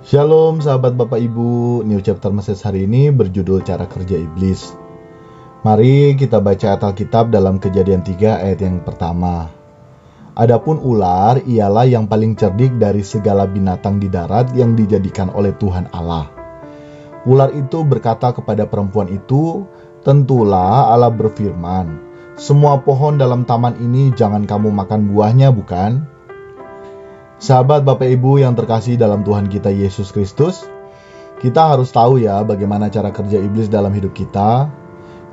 Shalom sahabat Bapak Ibu, New Chapter Message hari ini berjudul Cara Kerja Iblis. Mari kita baca Alkitab dalam Kejadian 3 ayat yang pertama. Adapun ular ialah yang paling cerdik dari segala binatang di darat yang dijadikan oleh Tuhan Allah. Ular itu berkata kepada perempuan itu, "Tentulah Allah berfirman, semua pohon dalam taman ini jangan kamu makan buahnya, bukan?" Sahabat Bapak Ibu yang terkasih dalam Tuhan kita Yesus Kristus, kita harus tahu ya bagaimana cara kerja iblis dalam hidup kita.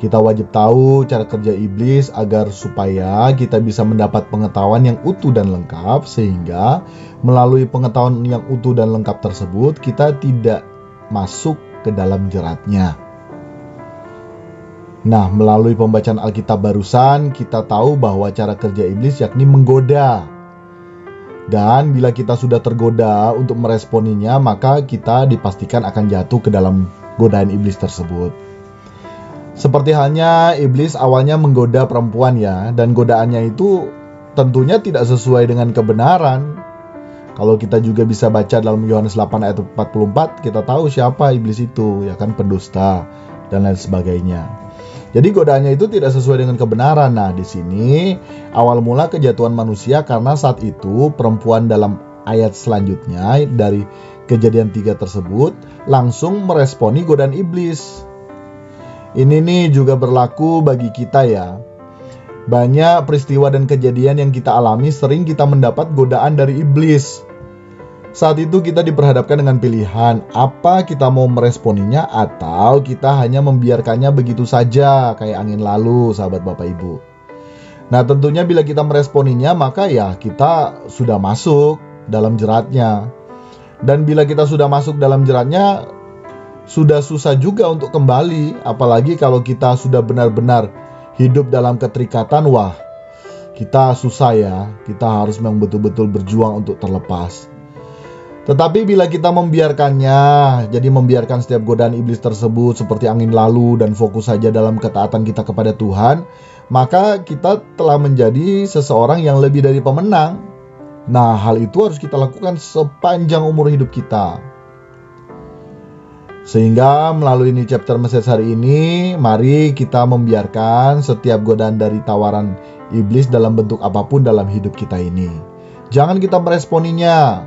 Kita wajib tahu cara kerja iblis agar supaya kita bisa mendapat pengetahuan yang utuh dan lengkap, sehingga melalui pengetahuan yang utuh dan lengkap tersebut kita tidak masuk ke dalam jeratnya. Nah, melalui pembacaan Alkitab barusan kita tahu bahwa cara kerja iblis yakni menggoda. Dan bila kita sudah tergoda untuk meresponinya, maka kita dipastikan akan jatuh ke dalam godaan iblis tersebut. Seperti halnya iblis awalnya menggoda perempuan ya, dan godaannya itu tentunya tidak sesuai dengan kebenaran. Kalau kita juga bisa baca dalam Yohanes 8 ayat 44, kita tahu siapa iblis itu, ya kan, pendusta dan lain sebagainya. Jadi godaannya itu tidak sesuai dengan kebenaran. Nah, di sini awal mula kejatuhan manusia karena saat itu perempuan dalam ayat selanjutnya dari Kejadian 3 tersebut langsung meresponi godaan iblis. Ini nih juga berlaku bagi kita ya. Banyak peristiwa dan kejadian yang kita alami sering kita mendapat godaan dari iblis. Saat itu kita diperhadapkan dengan pilihan, apa kita mau meresponinya atau kita hanya membiarkannya begitu saja kayak angin lalu, sahabat Bapak Ibu. Nah, tentunya bila kita meresponinya, maka ya kita sudah masuk dalam jeratnya. Dan bila kita sudah masuk dalam jeratnya, sudah susah juga untuk kembali, apalagi kalau kita sudah benar-benar hidup dalam keterikatan, wah, kita susah ya, kita harus memang betul-betul berjuang untuk terlepas. Tetapi bila kita membiarkannya, jadi membiarkan setiap godaan iblis tersebut seperti angin lalu dan fokus saja dalam ketaatan kita kepada Tuhan, maka kita telah menjadi seseorang yang lebih dari pemenang. Nah, hal itu harus kita lakukan sepanjang umur hidup kita. Sehingga melalui ini chapter message hari ini, mari kita membiarkan setiap godaan dari tawaran iblis dalam bentuk apapun dalam hidup kita ini. Jangan kita meresponinya.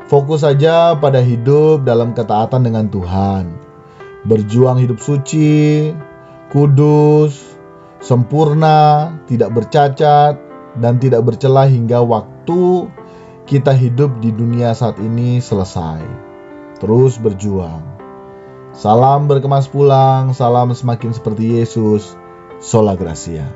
Fokus saja pada hidup dalam ketaatan dengan Tuhan. Berjuang hidup suci, kudus, sempurna, tidak bercacat, dan tidak bercela hingga waktu kita hidup di dunia saat ini selesai. Terus berjuang. Salam berkemas pulang, salam semakin seperti Yesus. Sola Gracia.